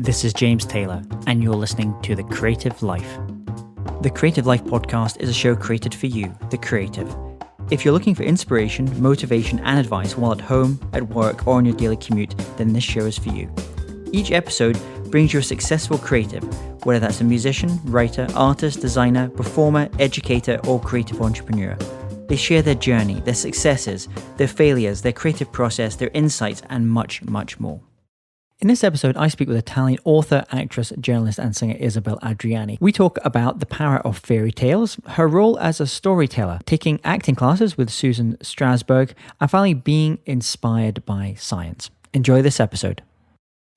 This is James Taylor, and you're listening to The Creative Life. The Creative Life podcast is a show created for you, the creative. If you're looking for inspiration, motivation, and advice while at home, at work, or on your daily commute, then this show is for you. Each episode brings you a successful creative, whether that's a musician, writer, artist, designer, performer, educator, or creative entrepreneur. They share their journey, their successes, their failures, their creative process, their insights, and much, much more. In this episode, I speak with Italian author, actress, journalist, and singer Isabelle Adriani. We talk about the power of fairy tales, her role as a storyteller, taking acting classes with Susan Strasberg, and finally being inspired by science. Enjoy this episode.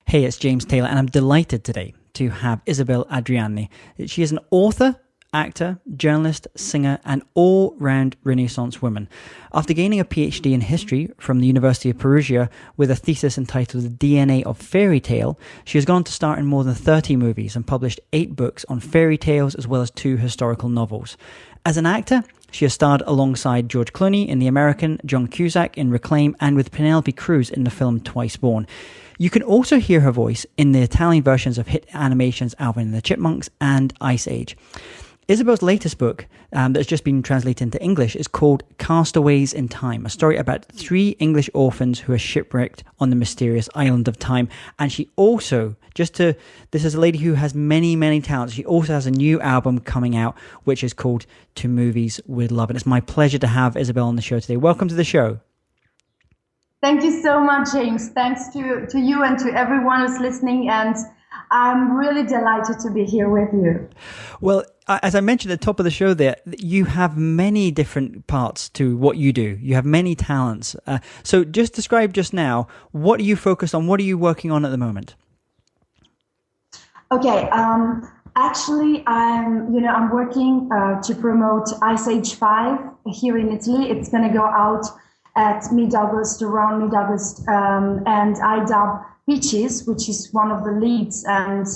Hey, it's James Taylor, and I'm delighted today to have Isabelle Adriani. She is an author, actor, journalist, singer, and all-round Renaissance woman. After gaining a PhD in history from the University of Perugia with a thesis entitled The DNA of Fairy Tale, she has gone to star in more than 30 movies and published 8 books on fairy tales as well as 2 historical novels. As an actor, she has starred alongside George Clooney in The American, John Cusack in Reclaim, and with Penelope Cruz in the film Twice Born. You can also hear her voice in the Italian versions of hit animations Alvin and the Chipmunks and Ice Age. Isabelle's latest book, that's just been translated into English, is called Castaways in Time, a story about 3 English orphans who are shipwrecked on the mysterious island of time. And she also, this is a lady who has many, many talents. She also has a new album coming out, which is called To Movies with Love. And it's my pleasure to have Isabelle on the show today. Welcome to the show. Thank you so much, James. Thanks to you and to everyone who's listening. And I'm really delighted to be here with you. Well, as I mentioned at the top of the show there, you have many different parts to what you do. You have many talents. So just describe just now, what are you focused on? What are you working on at the moment? Okay. Actually, I'm working to promote Ice Age 5 here in Italy. It's going to go out at around mid-August. And I dub Peaches, which is one of the leads, and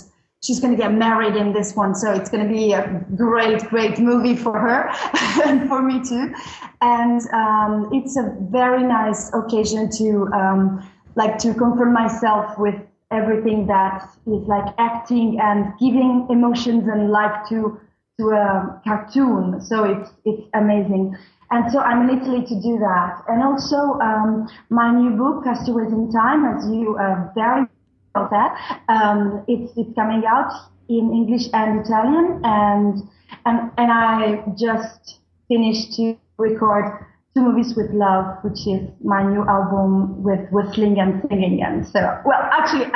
she's going to get married in this one, so it's going to be a great movie for her and for me too. And it's a very nice occasion to to confront myself with everything that is like acting and giving emotions and life to a cartoon. So it's amazing. And so I'm in Italy to do that. And also my new book, Castaways in Time, as you very well said, it's coming out in English and Italian. And I just finished to record 2 Movies with Love, which is my new album with whistling and singing. And so, well, actually,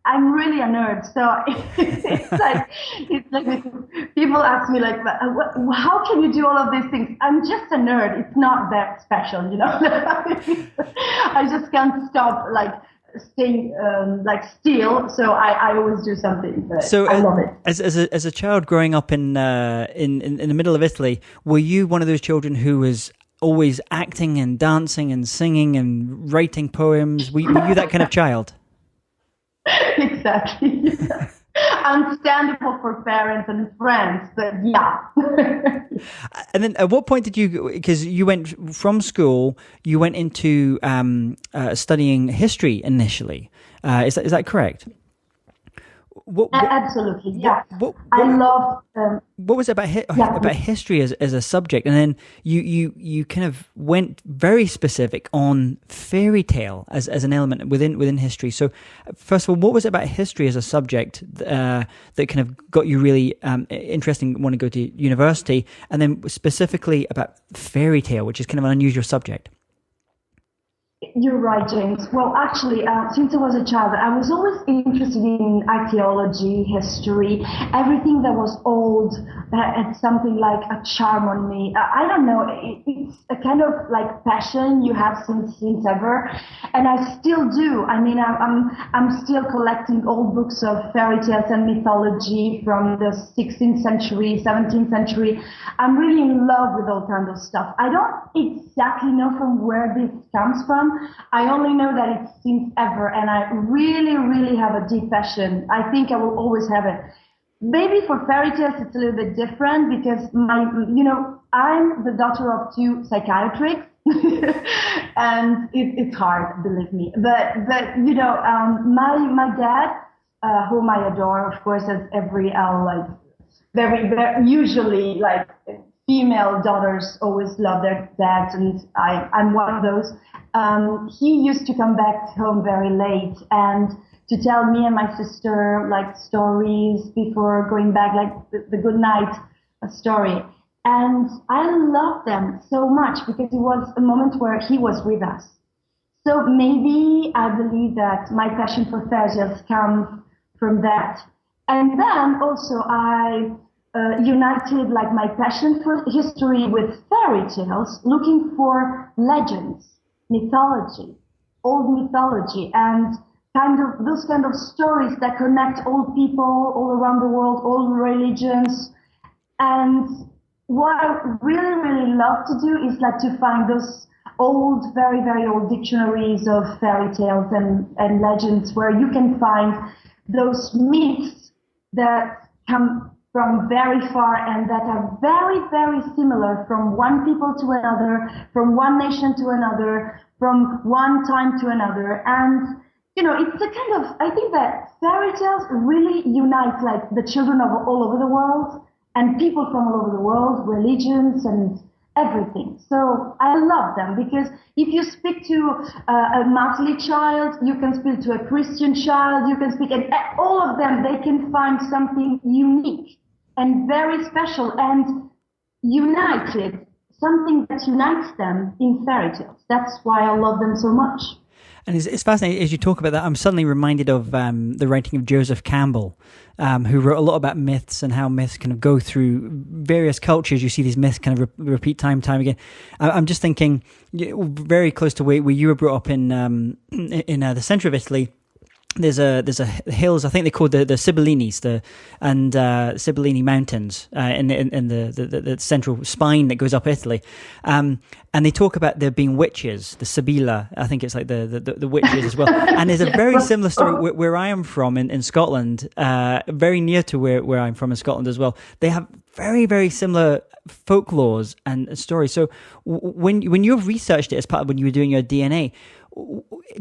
I'm really a nerd, so it's like people ask me like, how can you do all of these things? I'm just a nerd. It's not that special, you know. I just can't stop staying still. So I always do something. But so I love it. As a child growing up in the middle of Italy, were you one of those children who was always acting and dancing and singing and writing poems? Were you that kind of child? Exactly. Yeah. Understandable for parents and friends, but yeah. And then at what point did you, because you went from school, you went into studying history initially. Is that correct? Absolutely, yeah. I love. What was it about about history as a subject, and then you kind of went very specific on fairy tale as an element within history. So, first of all, what was it about history as a subject that kind of got you really interested and want to go to university, and then specifically about fairy tale, which is kind of an unusual subject? You're right, James. Well, actually, since I was a child, I was always interested in archaeology, history, everything that was old had something like a charm on me. I don't know, it's a kind of like passion you have since ever, and I still do. I mean, I'm still collecting old books of fairy tales and mythology from the 16th century, 17th century. I'm really in love with all kinds of stuff. I don't exactly know from where this comes from. I only know that it's since ever, and I really, really have a deep passion. I think I will always have it. Maybe for fairy tales, it's a little bit different because I'm the daughter of 2 psychiatrists, and it's hard, believe me. But my dad whom I adore, of course, as every like very usually like female daughters always love their dads, and I'm one of those. He used to come back home very late and to tell me and my sister like stories before going back, like the good night story. And I loved them so much because it was a moment where he was with us. So maybe I believe that my passion for fairy tales comes from that. And then also I united like my passion for history with fairy tales, looking for legends, mythology, old mythology, and kind of those kind of stories that connect all people all around the world, all religions. And what I really, really love to do is like to find those old, very, very old dictionaries of fairy tales and legends where you can find those myths that come from very far and that are very, very similar from one people to another, from one nation to another, from one time to another. And, you know, it's a kind of, I think that fairy tales really unite like the children of all over the world and people from all over the world, religions and everything. So I love them because if you speak to a Muslim child, you can speak to a Christian child, you can speak, and all of them, they can find something unique and very special and united, something that unites them in fairy tales. That's why I love them so much. And it's fascinating as you talk about that. I'm suddenly reminded of the writing of Joseph Campbell, who wrote a lot about myths and how myths kind of go through various cultures. You see these myths kind of repeat time and time again. I'm just thinking, very close to where you were brought up in the centre of Italy. There's a hills, I think they're called the Sibyllinis, Sibylline Mountains in the central spine that goes up Italy, and they talk about there being witches, the Sibylla. I think it's like the witches as well. And there's a very similar story where I am from in Scotland, very near to where I'm from in Scotland as well. They have very, very similar folklores and stories. So when you've researched it as part of when you were doing your DNA,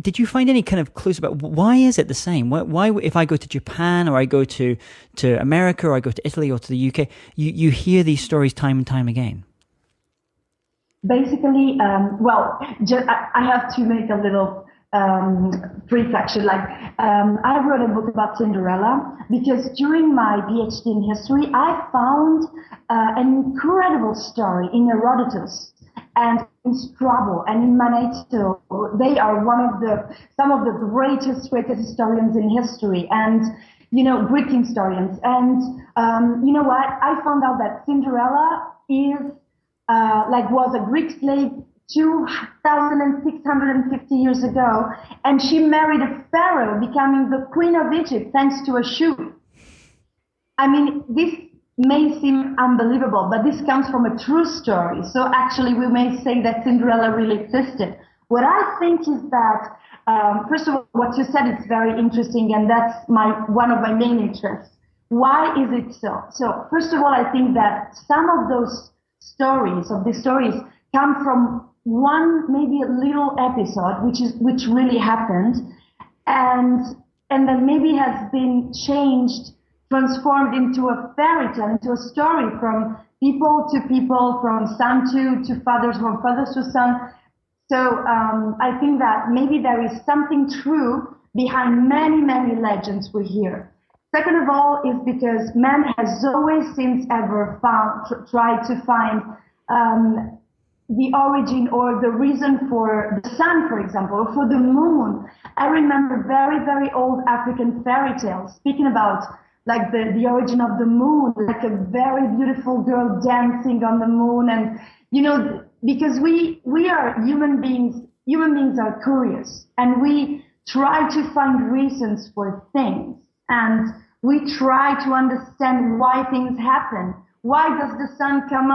did you find any kind of clues about why is it the same? Why if I go to Japan or I go to America or I go to Italy or to the UK, you hear these stories time and time again? Basically, I have to make a little reflection. I wrote a book about Cinderella because during my PhD in history, I found an incredible story in Herodotus and in Strabo and in Manetto. They are some of the greatest historians in history, and Greek historians. And you know what? I found out that Cinderella is was a Greek slave 2,650 years ago, and she married a pharaoh, becoming the queen of Egypt thanks to a shoe. I mean, this may seem unbelievable, but this comes from a true story. So actually, we may say that Cinderella really existed. What I think is that, first of all, what you said is very interesting, and that's one of my main interests. Why is it so? So first of all, I think that some of these stories come from one, maybe a little episode, which really happened, and then maybe has been changed, transformed into a fairy tale, into a story from people to people, from son to fathers, from fathers to son. So I think that maybe there is something true behind many, many legends we hear. Second of all is because man has always since ever tried to find the origin or the reason for the sun, for example, or for the moon. I remember very, very old African fairy tales speaking about like the origin of the moon, like a very beautiful girl dancing on the moon. And, because we are human beings are curious, and we try to find reasons for things. And we try to understand why things happen. Why does the sun comes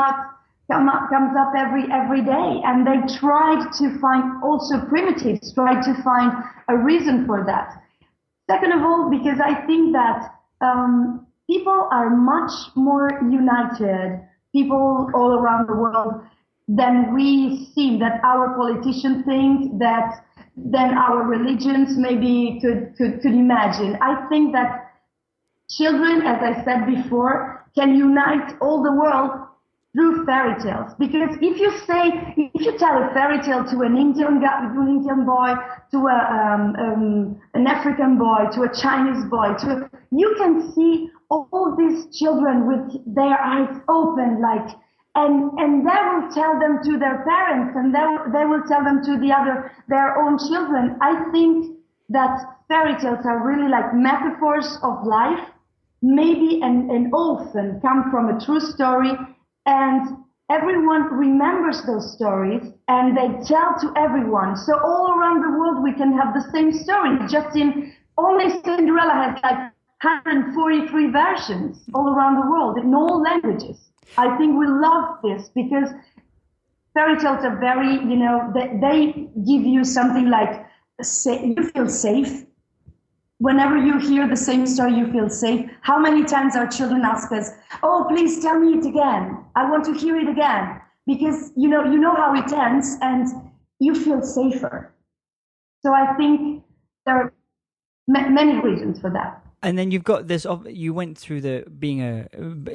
up every day? And they tried to find, also primitives tried to find a reason for that. Second of all, because I think that people are much more united, people all around the world, than we seem, that our politicians think, that than our religions maybe could imagine. I think that children, as I said before, can unite all the world through fairy tales. Because if you tell a fairy tale to an Indian guy, to an Indian boy, to an African boy, to a Chinese boy, you can see all these children with their eyes open, like, and they will tell them to their parents, and they will tell them to their own children. I think that fairy tales are really like metaphors of life. Maybe an orphan come from a true story, and everyone remembers those stories, and they tell to everyone. So all around the world, we can have the same story. Only Cinderella has like 143 versions all around the world in all languages. I think we love this because fairy tales are very, they give you something like, you feel safe. Whenever you hear the same story, you feel safe. How many times our children ask us, "Oh, please tell me it again. I want to hear it again." Because you know how it ends, and you feel safer. So I think there are many reasons for that. And then you've got this. You went through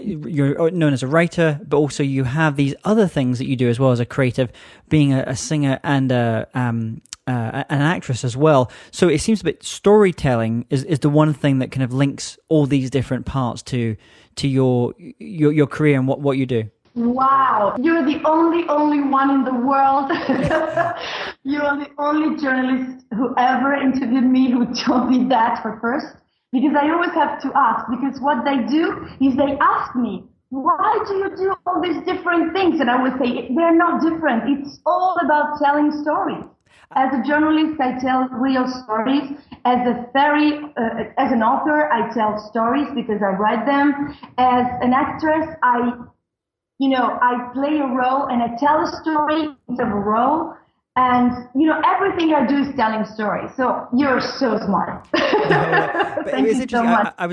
you're known as a writer, but also you have these other things that you do as well as a creative, being a singer and an actress as well. So it seems that storytelling is the one thing that kind of links all these different parts to your career and what you do. Wow, you're the only one in the world. You are the only journalist who ever interviewed me who told me that for first. Because I always have to ask, because what they do is they ask me, why do you do all these different things? And I would say, they're not different. It's all about telling stories. As a journalist, I tell real stories. As an author, I tell stories because I write them. As an actress, I play a role and I tell a story instead of a role. And, everything I do is telling stories. So you're so smart. Thank you so much. I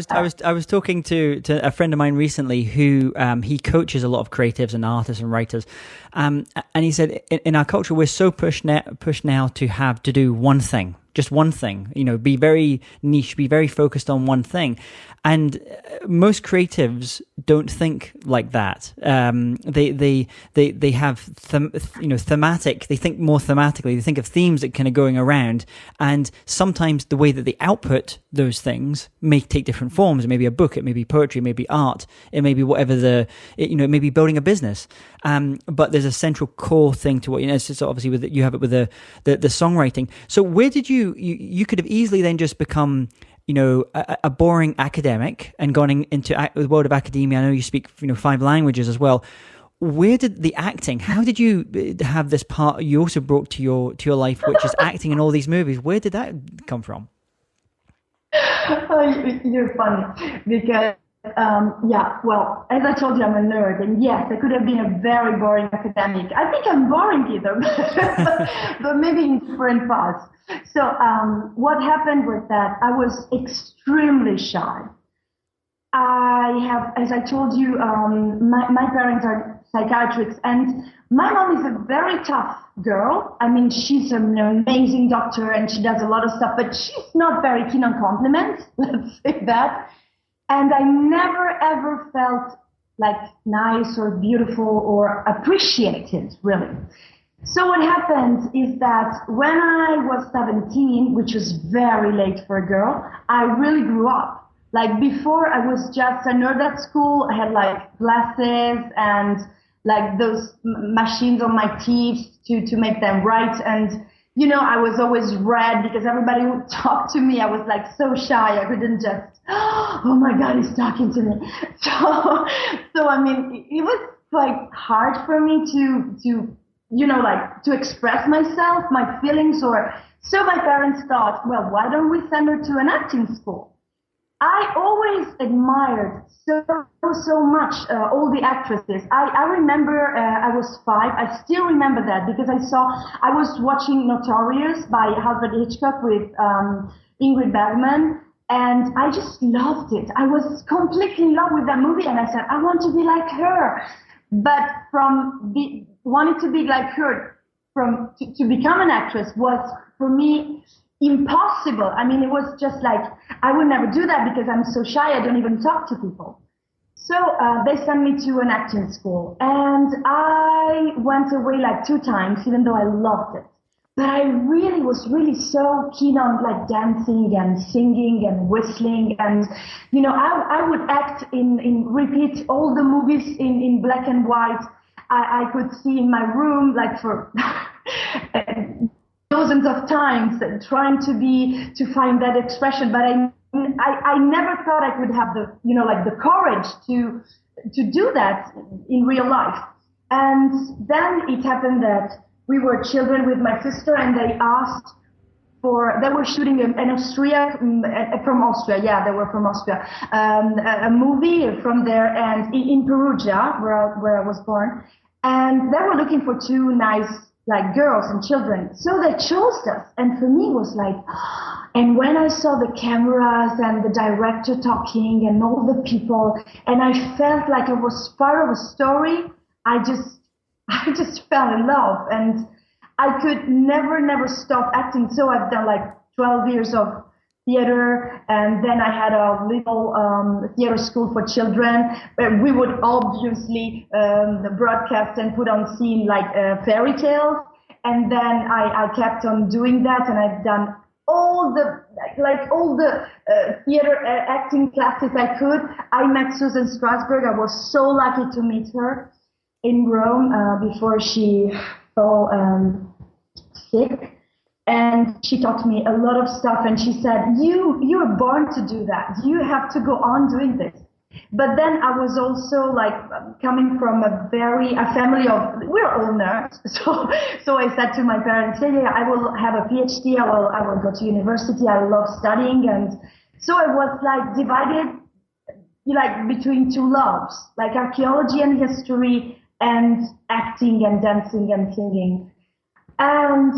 was talking to a friend of mine recently who he coaches a lot of creatives and artists and writers. And he said, in our culture, we're so pushed now to have to do one thing. Just one thing, be very niche, be very focused on one thing. And most creatives don't think like that. They have thematic. They think more thematically. They think of themes that kind of going around. And sometimes the way that they output those things may take different forms. It may be a book. It may be poetry. It may be art. It may be whatever it may be building a business. But there's a central core thing to what it's just obviously you have it with the songwriting. So where did you could have easily then just become a boring academic and gone into the world of academia. I know you speak 5 languages as well. Where did the acting? How did you have this part you also brought to your life, which is acting in all these movies? Where did that come from? Oh, you're funny because well, as I told you, I'm a nerd, and yes, I could have been a very boring academic. I think I'm boring either, but maybe in different parts. So what happened was that I was extremely shy. I have, as I told you, my parents are psychiatrists, and my mom is a very tough girl. I mean, she's an amazing doctor, and she does a lot of stuff, but she's not very keen on compliments, let's say that. And I never, ever felt like nice or beautiful or appreciated, really. So what happened is that when I was 17, which was very late for a girl, I really grew up. Like before, I was just a nerd at school. I had like glasses and like those machines on my teeth to make them right. And I was always red because everybody would talk to me. I was like so shy. I couldn't just, oh my God, he's talking to me. So I mean, it was quite hard for me to express myself, my feelings, so my parents thought, well, why don't we send her to an acting school? I always admired so much all the actresses. I remember I was 5. I still remember that because I was watching Notorious by Alfred Hitchcock with Ingrid Bergman, and I just loved it. I was completely in love with that movie, and I said, I want to be like her. But wanting to be like her, to become an actress was for me impossible. I mean, it was just like, I would never do that because I'm so shy. I don't even talk to people. So they sent me to an acting school, and I went away like 2 times, even though I loved it. But I really was really so keen on like dancing and singing and whistling, and I would act in repeat all the movies in black and white. I could see in my room like for dozens of times, trying to find that expression, but I never thought I could have the the courage to do that in real life. And then it happened that we were children with my sister, and they were shooting an Austria from Austria. Yeah, they were from Austria. A movie from there, and in Perugia, where I was born, and they were looking for 2 nice like girls and children. So they chose us, and for me it was like. And when I saw the cameras and the director talking and all the people, and I felt like I was part of a story, I just fell in love, and I could never stop acting. So I've done like 12 years of theater, and then I had a little theater school for children. We would obviously broadcast and put on scene like fairy tales, and then I kept on doing that, and I've done all the theater acting classes I could. I met Susan Strasberg. I was so lucky to meet her in Rome before she fell sick, and she taught me a lot of stuff. And she said, "You are born to do that. You have to go on doing this." But then I was also like coming from a family of, we're all nerds. So I said to my parents, yeah, I will have a PhD. I will go to university. I love studying. And so I was like divided like between 2 loves, like archaeology and history, and acting and dancing and singing. And,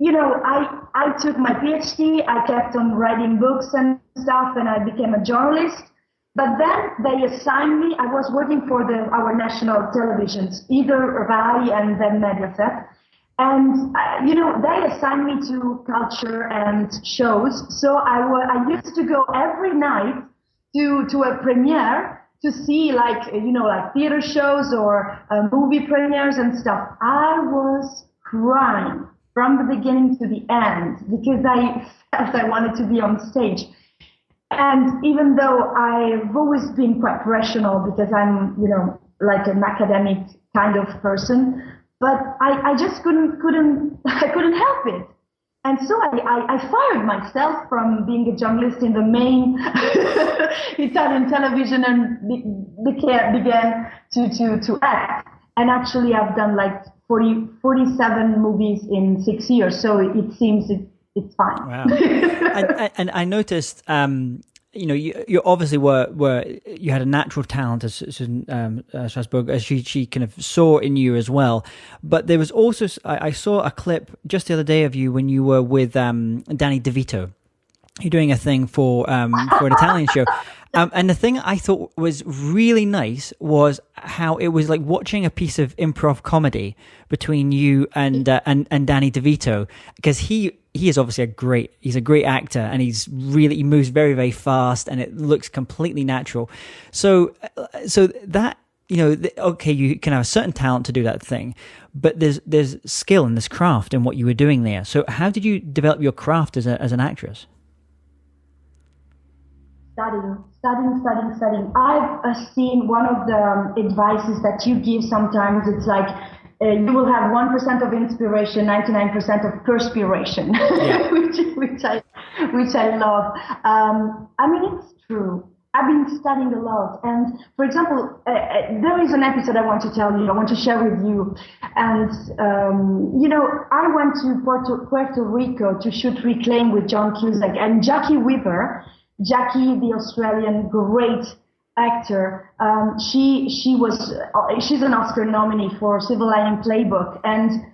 I took my PhD. I kept on writing books and stuff, and I became a journalist. But then they assigned me, I was working for our national televisions, either RAI and then Mediaset. And, they assigned me to culture and shows. So I used to go every night to a premiere to see like theater shows or movie premieres and stuff. I was crying from the beginning to the end because I felt I wanted to be on stage. And even though I've always been quite rational because I'm, like an academic kind of person, but I just couldn't help it. And so I fired myself from being a journalist in the main Italian television and began to act. And actually I've done like 47 movies in 6 years. So it seems it's fine. Wow. and I noticed, you obviously you had a natural talent, as Susan Strasberg, as she kind of saw in you as well. But there was also, I saw a clip just the other day of you when you were with Danny DeVito. You're doing a thing for an Italian show. And the thing I thought was really nice was how it was like watching a piece of improv comedy between you and Danny DeVito, because he is obviously he's a great actor, and he moves very, very fast, and it looks completely natural. So that, okay, you can have a certain talent to do that thing, but there's skill and there's craft in what you were doing there. So how did you develop your craft as an actress? Studying. I've seen one of the advices that you give sometimes. It's like you will have 1% of inspiration, 99% of perspiration, yeah. which I love. I mean, it's true. I've been studying a lot, and for example, there is an episode I want to tell you. I want to share with you, and I went to Puerto Rico to shoot Reclaim with John Cusack and Jacki Weaver. Jacki, the Australian great actor, she's an Oscar nominee for Silver Lining Playbook, and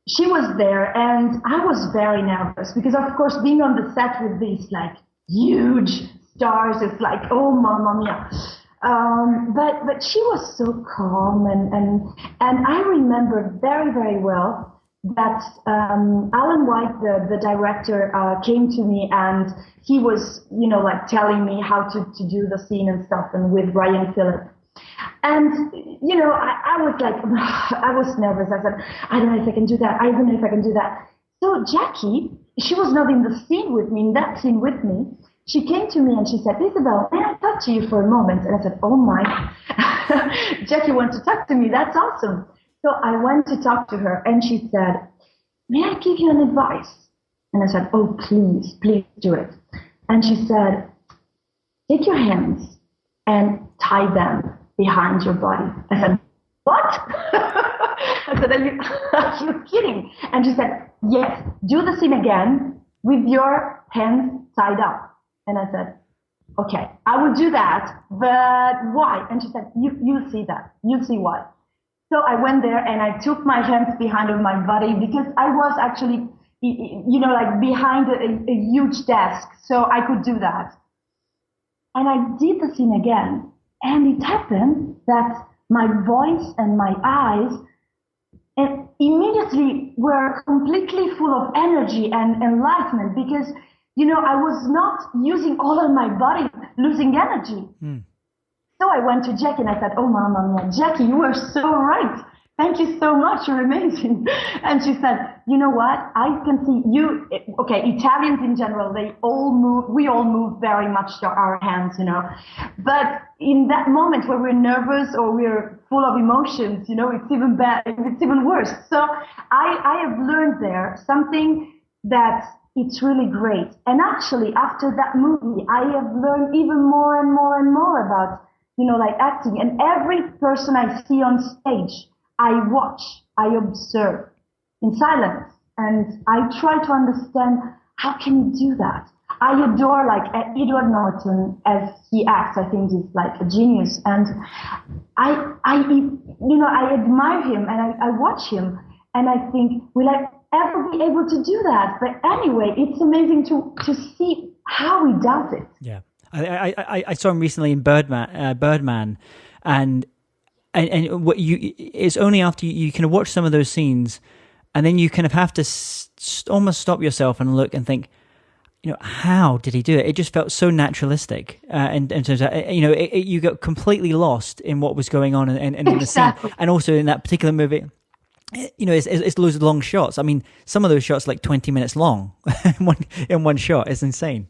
she was there, and I was very nervous because, of course, being on the set with these like huge stars, it's like, oh, mamma mia. But she was so calm, and I remember very, very well that Alan White, the director, came to me, and he was, like telling me how to do the scene and stuff, and with Ryan Phillip. And, I was like, I was nervous. I said, I don't know if I can do that. I don't know if I can do that. So Jacki, she was not in the scene with me, in that scene with me. She came to me and she said, Isabelle, may I talk to you for a moment? And I said, oh my, Jacki wants to talk to me. That's awesome. So I went to talk to her, and she said, may I give you an advice? And I said, oh, please do it. And she said, take your hands and tie them behind your body. I said, what? I said, are you kidding? And she said, yes, do the scene again with your hands tied up. And I said, okay, I will do that, but why? And she said, you'll see that. You'll see why. So I went there and I took my hands behind of my body, because I was actually, like behind a huge desk. So I could do that. And I did the scene again. And it happened that my voice and my eyes immediately were completely full of energy and enlightenment, because, I was not using all of my body, losing energy. So I went to Jacki and I said, oh, Mamma mia, Jacki, you were so right. Thank you so much. You're amazing. And she said, you know what? I can see you. Okay, Italians in general, we all move very much to our hands, But in that moment where we're nervous or we're full of emotions, it's even bad. It's even worse. So I have learned there something that it's really great. And actually, after that movie, I have learned even more and more and more about, like acting. And every person I see on stage, I watch, I observe in silence, and I try to understand, how can you do that? I adore like Edward Norton as he acts. I think he's like a genius, and I admire him, and I watch him, and I think, will I ever be able to do that? But anyway, it's amazing to see how he does it. Yeah, I saw him recently in Birdman, and what it's only after you kind of watch some of those scenes, and then you kind of have to almost stop yourself and look and think, how did he do it? It just felt so naturalistic, in terms of, you got completely lost in what was going on and in the scene, and also in that particular movie. It's loads of long shots. I mean, some of those shots like 20 minutes long in one shot. It's insane.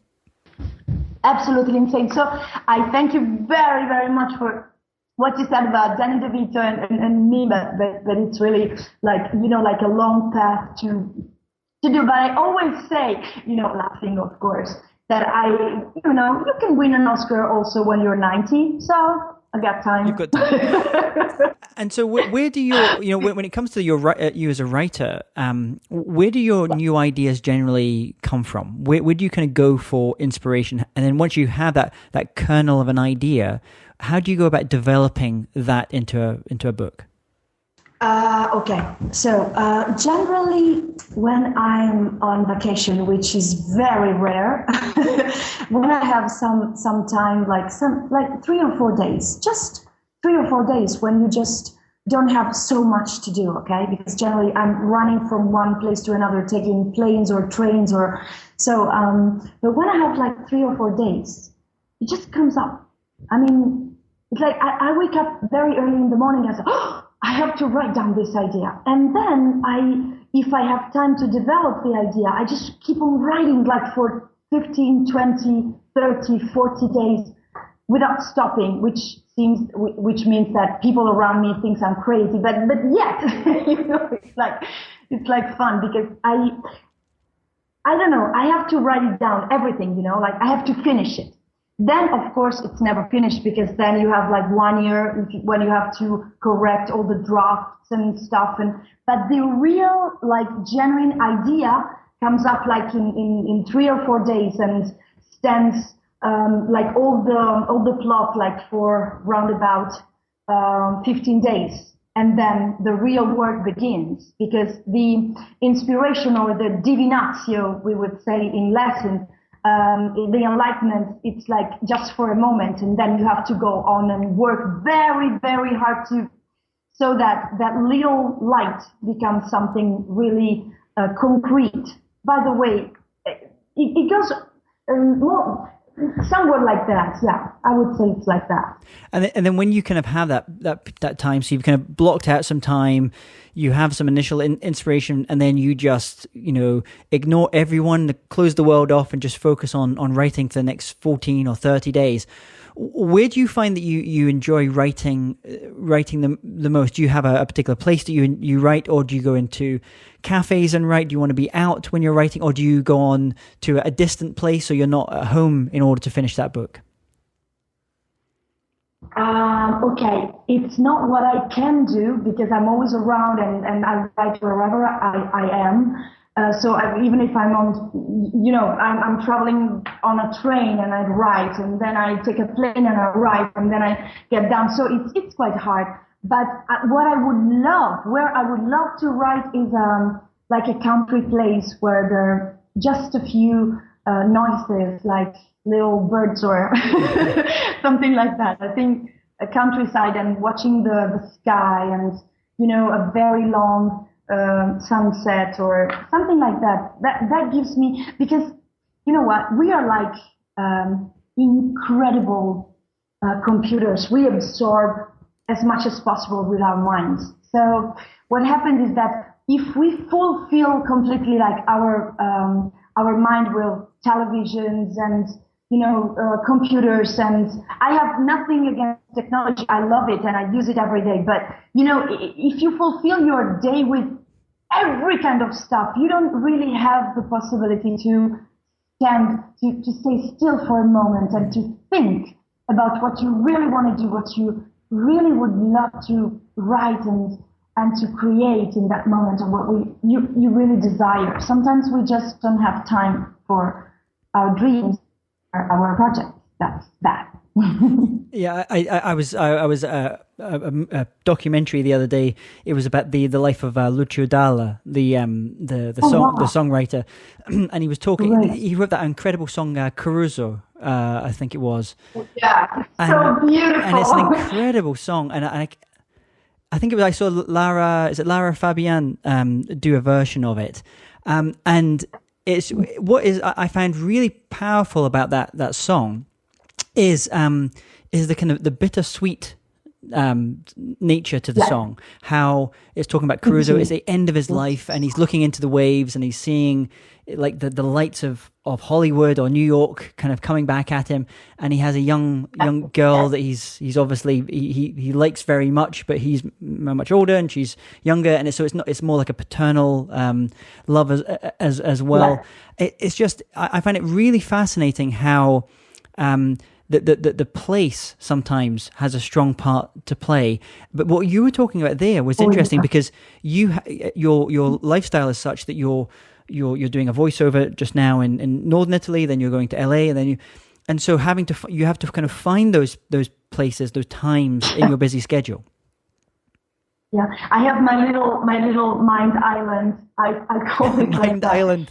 Absolutely insane. So I thank you very, very much for what you said about Danny DeVito and me, but it's really like, like a long path to do. But I always say, laughing, of course, that you can win an Oscar also when you're 90. So I've got time. You've got time. And so where do you, when it comes to you as a writer, where do your new ideas generally come from? Where do you kind of go for inspiration? And then once you have that kernel of an idea, how do you go about developing that into a book? Okay, so generally when I'm on vacation, which is very rare, when I have some time, like 3 or 4 days, just 3 or 4 days, when you just don't have so much to do, okay? Because generally I'm running from one place to another, taking planes or trains or so. But when I have like 3 or 4 days, it just comes up. I mean, it's like I wake up very early in the morning and I say, oh, I have to write down this idea. And then if I have time to develop the idea, I just keep on writing like for 15, 20, 30, 40 days without stopping, which means that people around me think I'm crazy. But yet, it's like fun, because I don't know, I have to write it down, everything, like I have to finish it. Then, of course, it's never finished, because then you have like 1 year when you have to correct all the drafts and stuff. But the real, like, genuine idea comes up like in 3 or 4 days, and stands like all the plot like for roundabout 15 days. And then the real work begins, because the inspiration, or the divinatio, we would say in Latin, the enlightenment, it's like just for a moment, and then you have to go on and work very, very hard to so that that little light becomes something really concrete. By the way, it goes more somewhat like that. Yeah, I would say it's like that. And then when you kind of have that time, so you've kind of blocked out some time, you have some initial inspiration, and then you just, ignore everyone, close the world off, and just focus on writing for the next 14 or 30 days. Where do you find that you enjoy writing the most? Do you have a particular place that you write, or do you go into cafes and write? Do you want to be out when you're writing, or do you go on to a distant place so you're not at home in order to finish that book? Okay, it's not what I can do because I'm always around and I write wherever I am. Even if I'm on, I'm traveling on a train and I write, and then I take a plane and I write, and then I get down. So it's quite hard. But where I would love to write is like a country place where there are just a few noises, like little birds or something like that. I think a countryside and watching the sky and, a very long sunset or something like that. That gives me, because you know what, we are like incredible computers. We absorb as much as possible with our minds. So what happens is that if we fulfill completely like our mind with televisions and computers, and I have nothing against technology. I love it and I use it every day. But, if you fulfill your day with every kind of stuff, you don't really have the possibility to stay still for a moment and to think about what you really want to do, what you really would love to write and to create in that moment, and what you really desire. Sometimes we just don't have time for our dreams, our project. That's that. Yeah, I was a documentary the other day. It was about the life of Lucia Dalla, the songwriter, and he was talking. Right. He wrote that incredible song Caruso, I think it was. Yeah, so beautiful. And it's an incredible song, and I think it was, I saw Lara Fabian do a version of it, and it's what is I found really powerful about that song is the kind of the bittersweet nature to the song. How it's talking about Crusoe. It's the end of his life, and he's looking into the waves, and he's seeing like the lights of Hollywood or New York kind of coming back at him, and he has a young girl that he's obviously he likes very much, but he's much older and she's younger, and it's more like a paternal love as well. Yeah. It's just I find it really fascinating how the place sometimes has a strong part to play. But what you were talking about there was interesting because your lifestyle is such that you're doing a voiceover just now in Northern Italy, then you're going to LA, and so you have to kind of find those places, those times in your busy schedule. Yeah, I have my little mind island. I call it mind like island.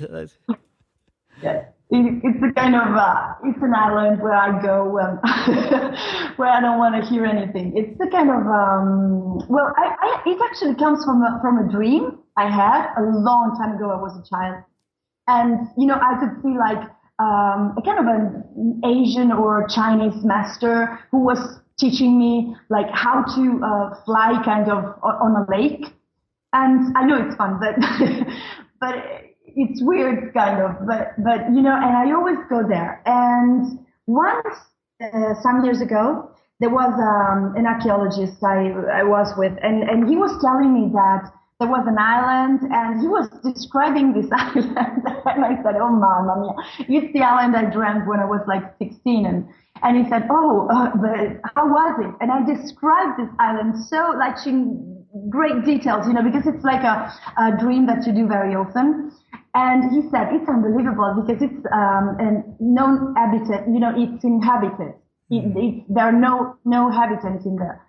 Yeah. It's a kind of it's an island where I go when where I don't want to hear anything. It's the kind of it actually comes from a dream I had a long time ago. I was a child, and I could see like a kind of an Asian or Chinese master who was teaching me like how to fly kind of on a lake. And I know it's fun, but it's weird kind of, but and I always go there. And once some years ago, there was an archaeologist I was with, and he was telling me that there was an island, and he was describing this island, and I said, "Oh, mamma mia, it's the island I dreamt when I was like 16." And he said, but how was it? And I described this island so like in great details, because it's like a dream that you do very often. And he said, it's unbelievable because it's a known habitat, it's inhabited. There are no habitants in there.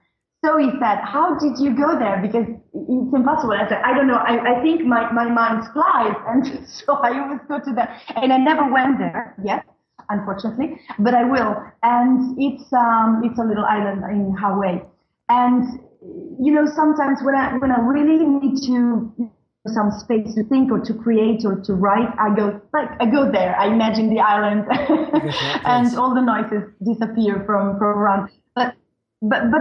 So he said, how did you go there? Because it's impossible. I said, I don't know. I think my mind flies. And so I always go to that. And I never went there yet, unfortunately, but I will. And it's a little island in Hawaii. And sometimes when I really need to some space to think or to create or to write, I go there. I imagine the island, and all the noises disappear from around. But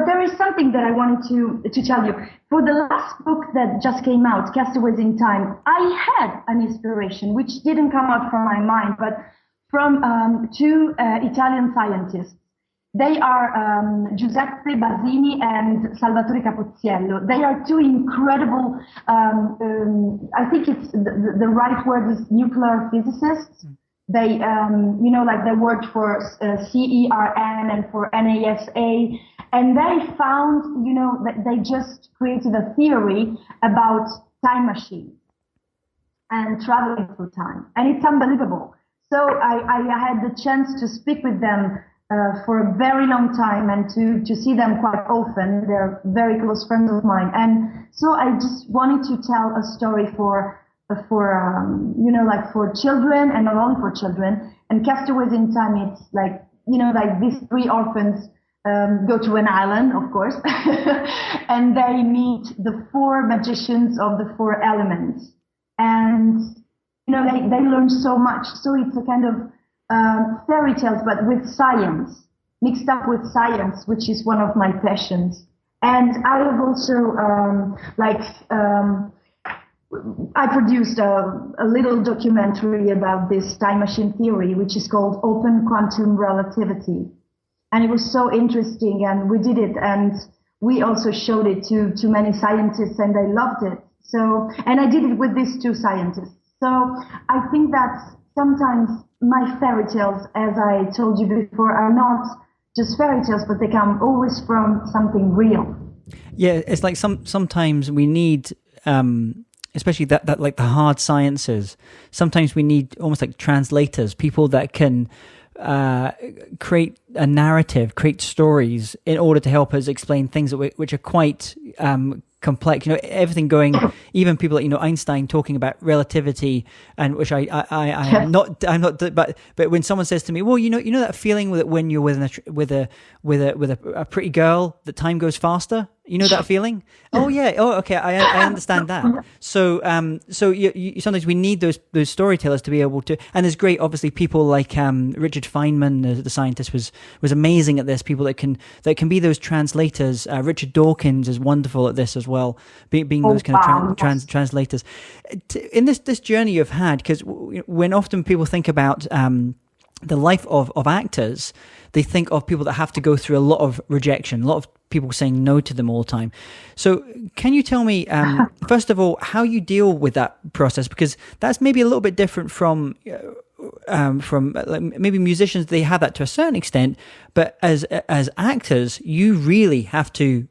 there is something that I wanted to tell you. For the last book that just came out, Castaways in Time, I had an inspiration which didn't come out from my mind, but from two Italian scientists. They are Giuseppe Basini and Salvatore Capozziello. They are two incredible, I think it's the right word is nuclear physicists. They, they worked for CERN and for NASA. And they found, that they just created a theory about time machines and traveling through time. And it's unbelievable. So I had the chance to speak with them for a very long time and to see them quite often. They're very close friends of mine. And so I just wanted to tell a story for children and not only for children. And Castaways in Time, it's like these three orphans go to an island, of course, and they meet the four magicians of the four elements. And, they learn so much. So it's a kind of fairy tales, but with science, mixed up with science, which is one of my passions. And I have also, I produced a little documentary about this time machine theory, which is called Open Quantum Relativity. And it was so interesting, and we did it, and we also showed it to many scientists, and they loved it. So, and I did it with these two scientists. So I think that sometimes my fairy tales, as I told you before, are not just fairy tales, but they come always from something real. Yeah, it's like sometimes we need, especially that like the hard sciences. Sometimes we need almost like translators, people that can create a narrative, create stories in order to help us explain things which are quite complex. Everything going, even people like Einstein talking about relativity, and which I'm not, but when someone says to me, well, that feeling that when you're with a pretty girl, that time goes faster. That feeling? Oh yeah. Oh, okay. I understand that. So you sometimes we need those storytellers to be able to. And there's great, obviously, people like Richard Feynman, the scientist, was amazing at this. People that can be those translators. Richard Dawkins is wonderful at this as well, being those kind of translators. In this journey you've had, because when often people think about the life of actors, they think of people that have to go through a lot of rejection, a lot of people saying no to them all the time. So can you tell me, first of all, how you deal with that process? Because that's maybe a little bit different from like maybe musicians, they have that to a certain extent, but as actors, you really have to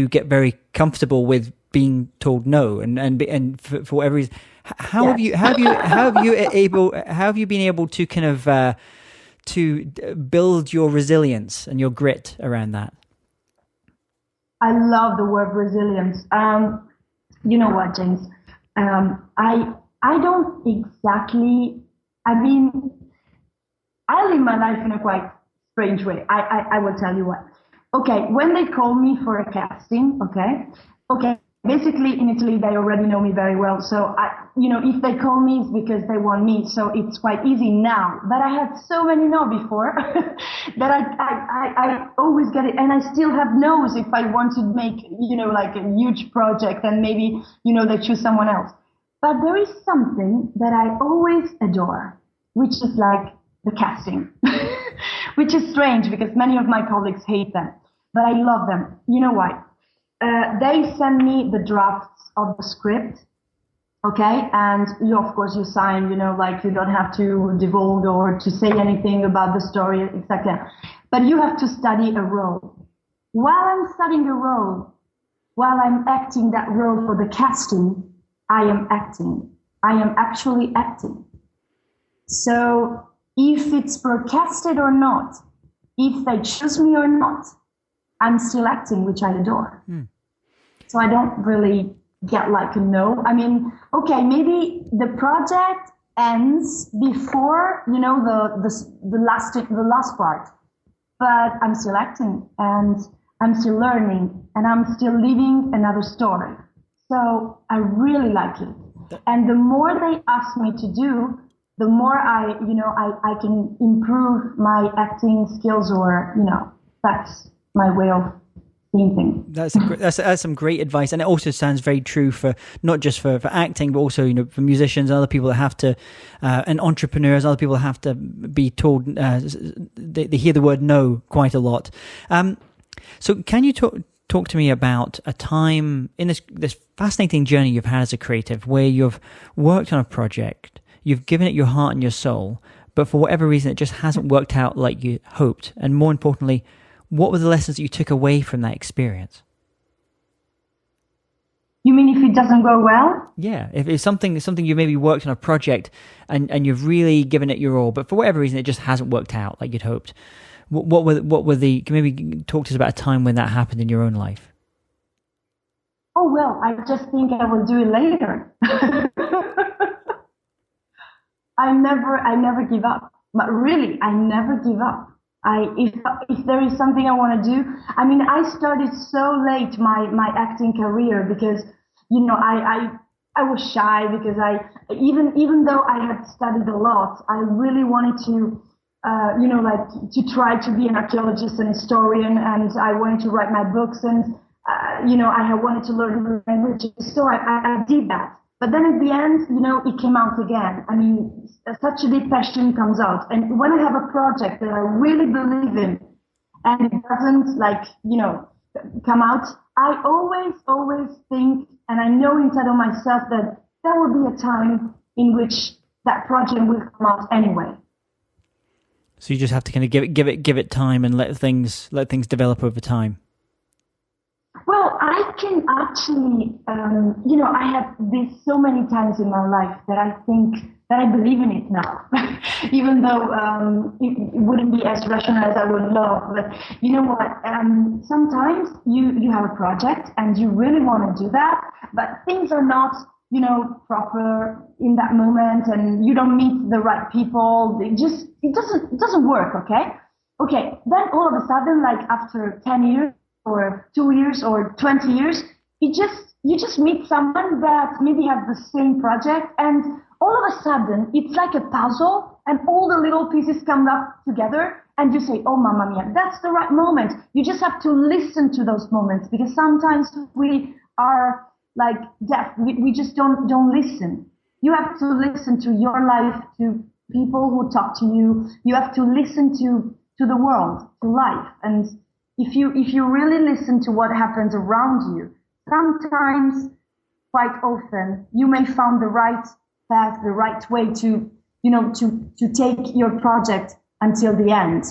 get very comfortable with being told no, and for whatever reason. How have you been able to kind of to build your resilience and your grit around that? I love the word resilience. You know what, James? I don't exactly. I mean, I live my life in a quite strange way. I will tell you what. Okay, when they call me for a casting, okay. Basically, in Italy, they already know me very well. So, if they call me, it's because they want me. So it's quite easy now. But I had so many no before that I always get it. And I still have no's if I want to make, like a huge project and maybe, they choose someone else. But there is something that I always adore, which is like the casting, which is strange because many of my colleagues hate them. But I love them. You know why? They send me the drafts of the script, okay? And of course you sign, like you don't have to divulge or to say anything about the story, etc. But you have to study a role. While I'm studying a role, while I'm acting that role for the casting, I am acting. I am actually acting. So if it's broadcasted or not, if they choose me or not, I'm still acting, which I adore. So I don't really get like a no. I mean, okay, maybe the project ends before, the last part, but I'm still acting. And I'm still learning, and I'm still living another story. So I really like it. And the more they ask me to do, the more I can improve my acting skills, or, that's my way of seeing things. That's some great advice. And it also sounds very true for not just for acting, but also, for musicians and other people that have to, and entrepreneurs, other people that have to be told, they hear the word no quite a lot. So can you talk to me about a time in this fascinating journey you've had as a creative where you've worked on a project, you've given it your heart and your soul, but for whatever reason it just hasn't worked out like you hoped? And more importantly, what were the lessons that you took away from that experience? You mean if it doesn't go well? Yeah, if it's something you maybe worked on a project and you've really given it your all, but for whatever reason it just hasn't worked out like you'd hoped. What were the? Can you maybe talk to us about a time when that happened in your own life? Oh, well, I just think I will do it later. I never give up. But really, I never give up. If there is something I want to do, I started so late my acting career because, I was shy because even though I had studied a lot, I really wanted to, to try to be an archaeologist and historian, and I wanted to write my books, and, I had wanted to learn languages, so I did that. But then at the end, it came out again. Such a deep passion comes out. And when I have a project that I really believe in and it doesn't come out, I always think, and I know inside of myself that there will be a time in which that project will come out anyway. So you just have to kind of give it time and let things develop over time. Well, I can actually, I have this so many times in my life that I think that I believe in it now, even though it wouldn't be as rational as I would love. But you know what? Sometimes you have a project and you really want to do that, but things are not, proper in that moment, and you don't meet the right people. It doesn't work. Okay. Then all of a sudden, like after 10 years, or 2 years or 20 years, you just meet someone that maybe has the same project, and all of a sudden it's like a puzzle, and all the little pieces come up together, and you say, oh mamma mia, that's the right moment. You just have to listen to those moments, because sometimes we are like deaf. We just don't listen. You have to listen to your life, to people who talk to you. You have to listen to the world, to life. And if you really listen to what happens around you, sometimes, quite often, you may find the right path, the right way to take your project until the end.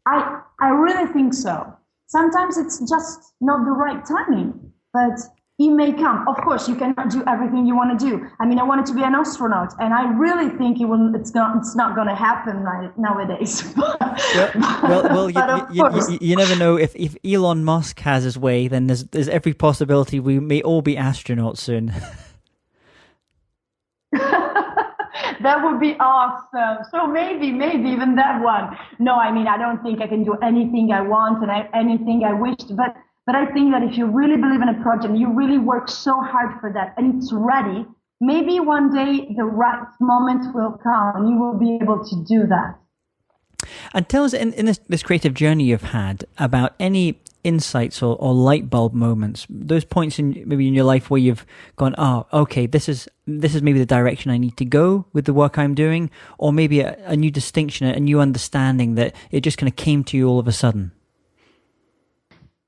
I really think so. Sometimes it's just not the right timing, but it may come. Of course, you cannot do everything you want to do. I wanted to be an astronaut, and I really think it's not going to happen nowadays. You never know. If Elon Musk has his way, then there's every possibility we may all be astronauts soon. That would be awesome. So maybe even that one. No, I don't think I can do anything I want and anything I wished, but I think that if you really believe in a project, you really work so hard for that, and it's ready, maybe one day the right moment will come and you will be able to do that. And tell us, in this creative journey you've had, about any insights or light bulb moments, those points maybe in your life where you've gone, oh, okay, this is maybe the direction I need to go with the work I'm doing, or maybe a new distinction, a new understanding that it just kind of came to you all of a sudden.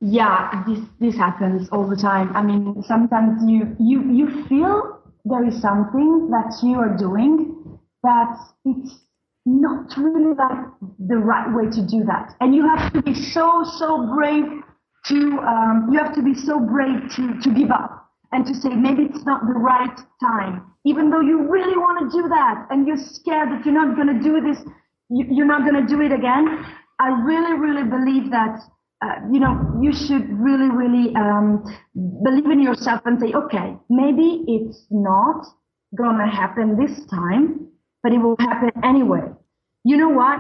Yeah, this happens all the time. Sometimes you feel there is something that you are doing that it's not really like the right way to do that, and you have to be so brave to give up and to say maybe it's not the right time, even though you really want to do that and you're scared that you're not going to do this, you're not going to do it again. I really believe that. You should really believe in yourself and say, okay, maybe it's not gonna happen this time, but it will happen anyway. You know what?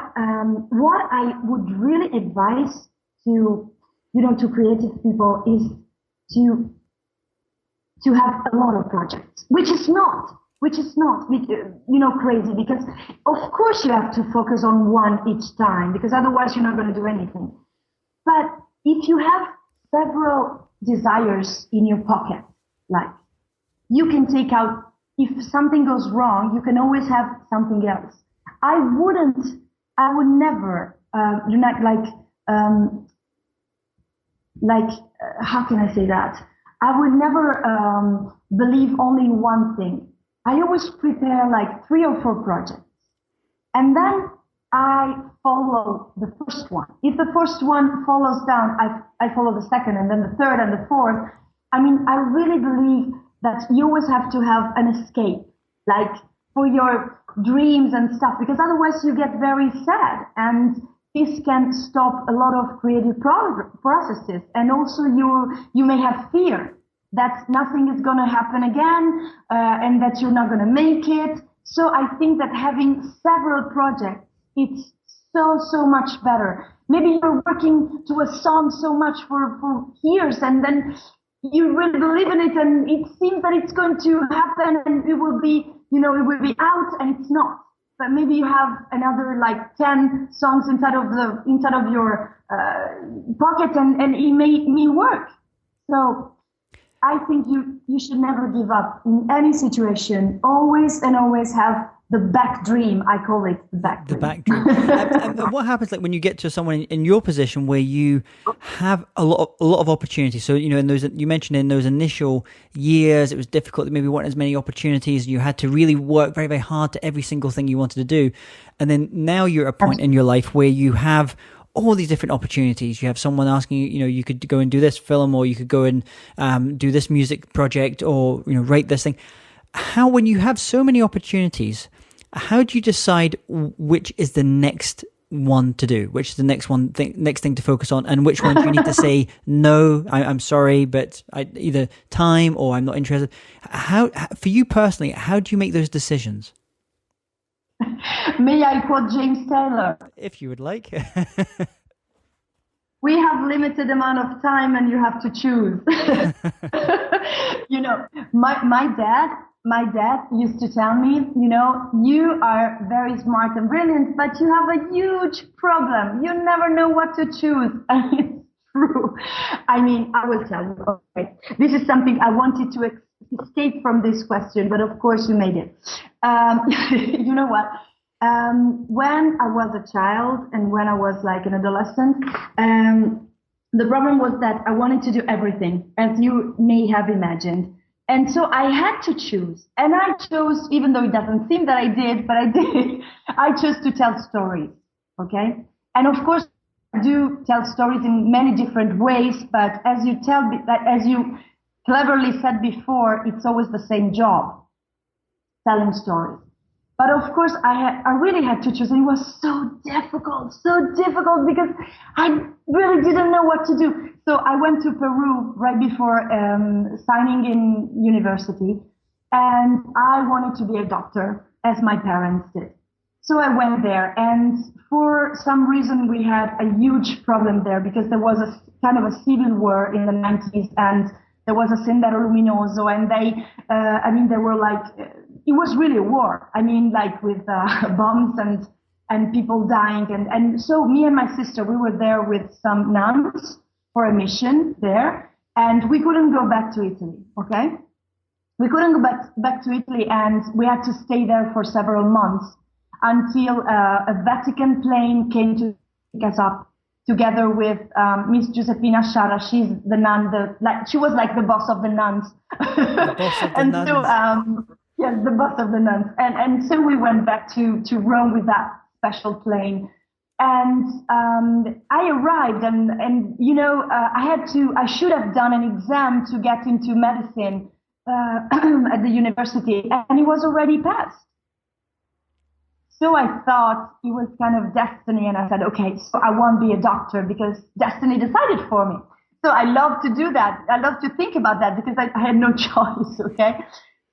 What I would really advise to to creative people is to have a lot of projects, which is not, crazy, because of course you have to focus on one each time, because otherwise you're not going to do anything. But if you have several desires in your pocket, like you can take out, if something goes wrong, you can always have something else. I would never, how can I say that? I would never believe only in one thing. I always prepare like 3 or 4 projects. And then I follow the first one. If the first one follows down, I follow the second, and then the third and the fourth. I mean, I really believe that you always have to have an escape, like for your dreams and stuff, because otherwise you get very sad, and this can stop a lot of creative processes. And also you may have fear that nothing is going to happen again, and that you're not going to make it. So I think that having several projects, it's so much better. Maybe you're working to a song so much for years, and then you really believe in it, and it seems that it's going to happen, and it will be out, and it's not. But maybe you have another like 10 songs inside of your pocket, and it may work. So I think you should never give up in any situation. Always have the back dream. I call it the back dream. The back dream. And what happens like when you get to someone in your position where you have a lot of opportunities? So in those, you mentioned in those initial years, it was difficult. There maybe weren't as many opportunities. You had to really work very, very hard to every single thing you wanted to do. And then now you're at a point in your life where you have all these different opportunities. You have someone asking you, you could go and do this film, or you could go and do this music project, or write this thing. How, when you have so many opportunities, how do you decide which is the next one to do, which is the next thing to focus on, and which one do you need to say no, I'm sorry, but either time or I'm not interested? How, for you personally, how do you make those decisions? May I quote James Taylor? If you would like. We have limited amount of time, and you have to choose. My dad used to tell me, you are very smart and brilliant, but you have a huge problem. You never know what to choose. And it's true. I mean, I will tell you. Okay, this is something I wanted to escape from this question, but of course you made it. You know what? When I was a child and when I was like an adolescent, the problem was that I wanted to do everything, as you may have imagined. And so I had to choose. And I chose, even though it doesn't seem that I did, but I did, I chose to tell stories, okay? And of course, I do tell stories in many different ways, but as you cleverly said before, it's always the same job, telling stories. But of course, I really had to choose, and it was so difficult because I really didn't know what to do. So I went to Peru right before signing in university, and I wanted to be a doctor, as my parents did. So I went there, and for some reason we had a huge problem there, because there was a kind of a civil war in the 90s, and there was a Sendero Luminoso, and they were like, it was really a war. I mean, like with bombs and people dying. And so me and my sister, we were there with some nuns for a mission there, and we couldn't go back to Italy, okay? We couldn't go back to Italy, and we had to stay there for several months until a Vatican plane came to pick us up, together with Miss Giuseppina Sciarra. She's the nun, she was like the boss of the nuns. The boss of the nuns. So, yes, the boss of the nuns. And so we went back to Rome with that special plane. And I arrived, and I should have done an exam to get into medicine at the university, and it was already passed. So I thought it was kind of destiny, and I said, okay, so I won't be a doctor because destiny decided for me. So I love to do that. I love to think about that because I had no choice, okay?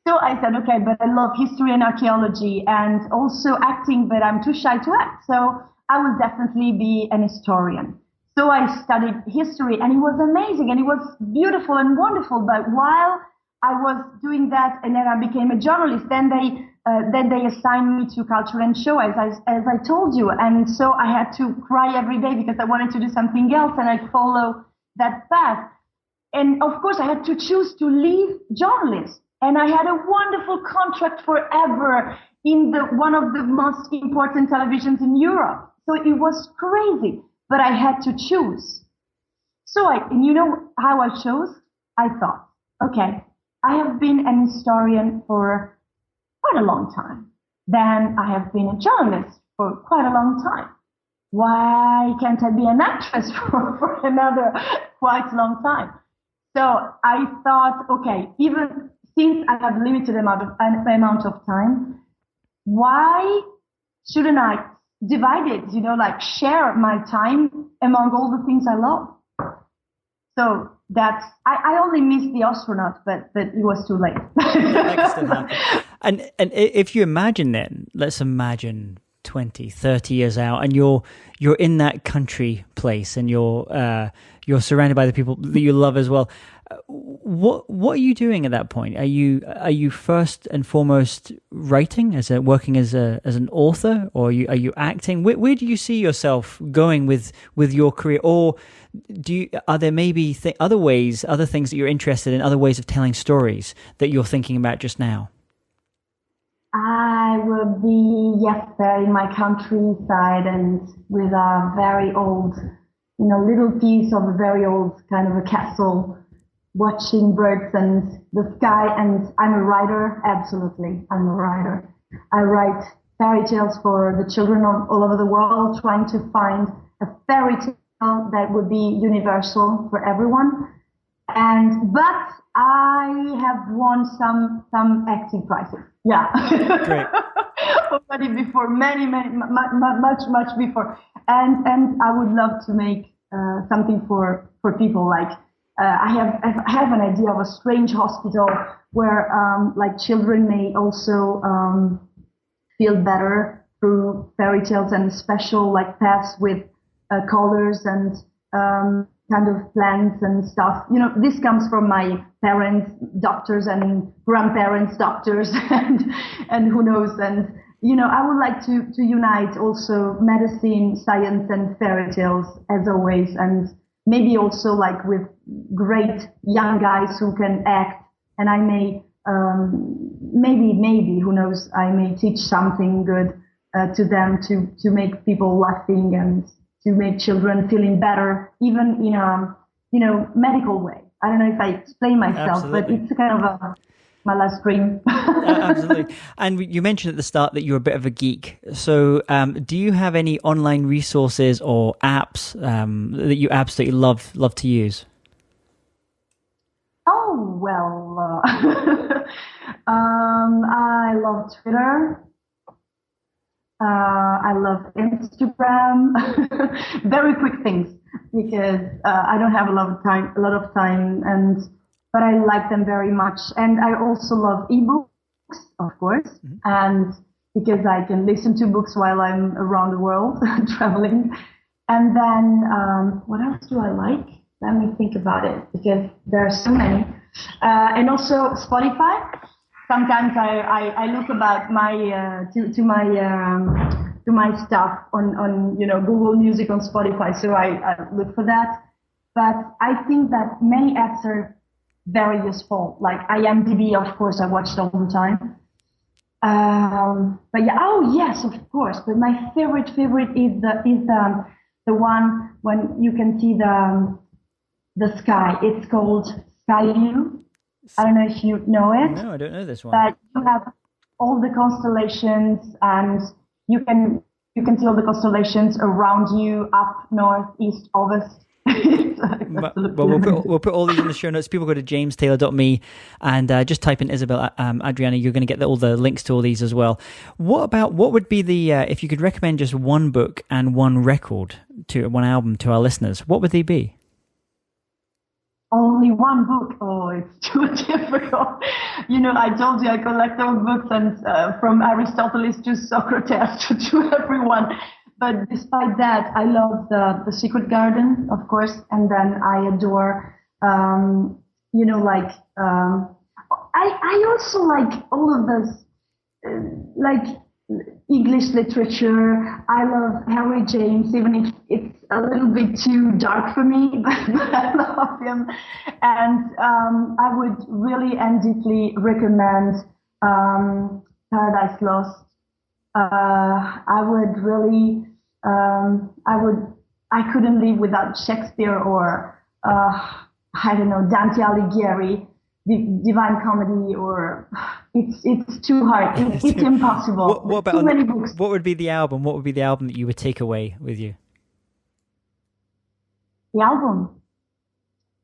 So I said, okay, but I love history and archaeology and also acting, but I'm too shy to act. So I will definitely be an historian. So I studied history, and it was amazing, and it was beautiful and wonderful. But while I was doing that, and then I became a journalist, then they assigned me to culture and show, as I told you. And so I had to cry every day because I wanted to do something else, and I follow that path. And of course, I had to choose to leave journalism. And I had a wonderful contract forever in one of the most important televisions in Europe. So it was crazy, but I had to choose. So and you know how I chose? I thought, okay, I have been an historian for quite a long time. Then I have been a journalist for quite a long time. Why can't I be an actress for another quite long time? So I thought, okay, even since I have limited amount of time, why shouldn't I divide it, like share my time among all the things I love? So I only missed the astronaut, but it was too late. That can still happen. And if you imagine then, let's imagine 20, 30 years out, and you're in that country place, and you're surrounded by the people that you love as well. What are you doing at that point? Are you first and foremost writing, working as an author, or are you acting? Where do you see yourself going with your career, or are there maybe other things that you're interested in, other ways of telling stories that you're thinking about just now? I will be there in my countryside, and with a very old, little piece of a very old kind of a castle, watching birds and the sky. And I'm a writer, absolutely. I'm a writer. I write fairy tales for the children all over the world, trying to find a fairy tale that would be universal for everyone. But I have won some acting prizes. Yeah. Great. Already before, much before. And I would love to make something for people. Like I have an idea of a strange hospital where children may also feel better through fairy tales, and special paths with colors and kind of plants and stuff. This comes from my parents, doctors, and grandparents, doctors, and who knows. And I would like to unite also medicine, science, and fairy tales as always, and maybe also with great young guys who can act, and I may maybe who knows, I may teach something good to them to make people laughing and to make children feeling better, even in a medical way. I don't know if I explain myself, Absolutely. But it's kind of my last dream. Absolutely. And you mentioned at the start that you're a bit of a geek. So do you have any online resources or apps that you absolutely love to use? Oh, well, I love Twitter. I love Instagram. Very quick things, because I don't have a lot of time, but I like them very much. And I also love ebooks, of course, mm-hmm. And because I can listen to books while I'm around the world traveling. And then what else do I like? Let me think about it, because there are so many. And also Spotify. Sometimes I look about my to my stuff on Google Music, on Spotify, so I look for that. But I think that many apps are very useful. Like IMDb, of course, I watch it all the time. But yeah, oh yes, of course. But my favorite is the one when you can see the sky. It's called Sky View. I don't know if you know it. No, I don't know this one. But you have all the constellations, and you can see all the constellations around you, up, north, east, ovest. Well, we'll put all these in the show notes. People go to jamestaylor.me and just type in Isabelle Adriani. You're going to get all the links to all these as well. What would be the if you could recommend just one book and one album to our listeners? What would they be? Only one book? Oh, it's too difficult. I told you I collect all books, and from Aristotle to Socrates to everyone. But despite that, I love the Secret Garden, of course, and then I adore, I also like all of this, like English literature. I love Henry James, even if it's a little bit too dark for me, but I love him. And I would really and deeply recommend Paradise Lost. I would really, I couldn't live without Shakespeare or, I don't know, Dante Alighieri, Divine Comedy, or it's too hard. It's impossible. What about too many books. What would be the album? What would be the album that you would take away with you? The album?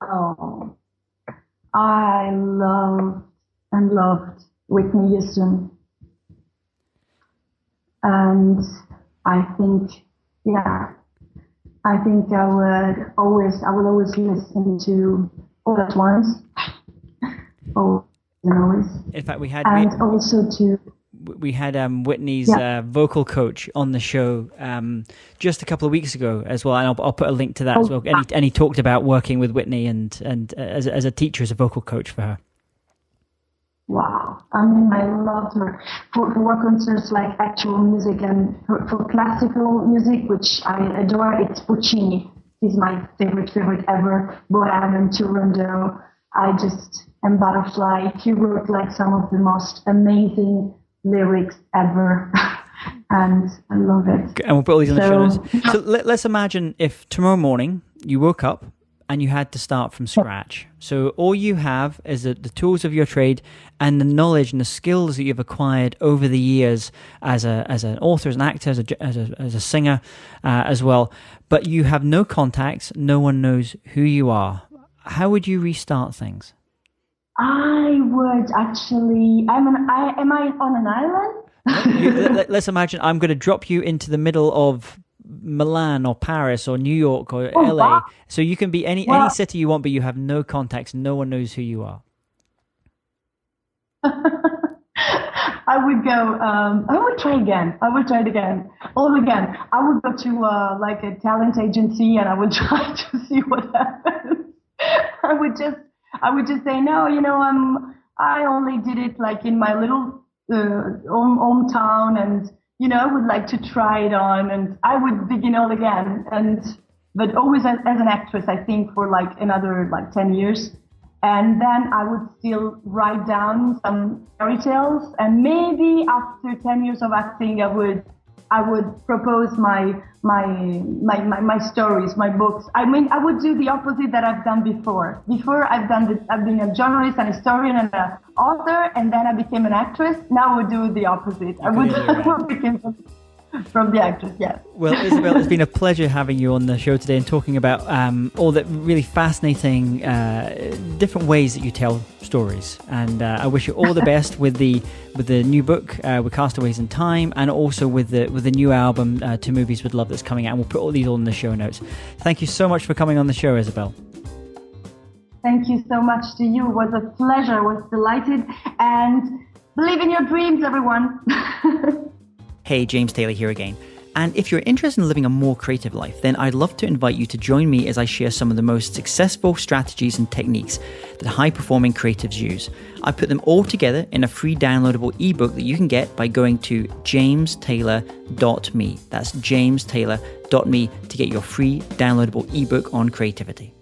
Oh, I loved Whitney Houston. And I think I would always listen to All at Once. Oh, always. In fact, we had Whitney's vocal coach on the show just a couple of weeks ago as well, and I'll put a link to that as well. And he talked about working with Whitney and as a teacher, as a vocal coach for her. Wow. I mean, I loved her for what concerns like actual music, and for classical music, which I adore. It's Puccini. He's my favorite ever. Bohème, Turandot. I just am butterfly. He wrote like some of the most amazing lyrics ever. And I love it. And we'll put all these on the show notes. So let's imagine if tomorrow morning you woke up and you had to start from scratch. So all you have is the tools of your trade and the knowledge and the skills that you've acquired over the years as an author, as an actor, as a singer as well. But you have no contacts. No one knows who you are. How would you restart things? I would actually. Am I on an island? Let's imagine I'm going to drop you into the middle of Milan or Paris or New York or LA. Wow. So you can be any city you want, but you have no contacts. No one knows who you are. I would go. I would try it again. All again. I would go to like a talent agency, and I would try to see what happens. I would just say no. I only did it like in my little hometown, and I would like to try it on, and I would begin all again. But always as an actress, I think, for like another 10 years. And then I would still write down some fairy tales, and maybe after 10 years of acting, I would propose my stories, my books. I mean, I would do the opposite that I've done before. I've been a journalist, an historian, and an author, and then I became an actress. Now I would do the opposite. I would become from the actress, yes. Well, Isabelle, it's been a pleasure having you on the show today and talking about all the really fascinating different ways that you tell stories. And I wish you all the best with the new book, with Castaways in Time, and also with the new album, To Movies with Love, that's coming out. And we'll put all these in the show notes. Thank you so much for coming on the show, Isabelle. Thank you so much to you. It was a pleasure. I was delighted. And believe in your dreams, everyone. Hey, James Taylor here again. And if you're interested in living a more creative life, then I'd love to invite you to join me as I share some of the most successful strategies and techniques that high-performing creatives use. I put them all together in a free downloadable ebook that you can get by going to jamestaylor.me. That's jamestaylor.me to get your free downloadable ebook on creativity.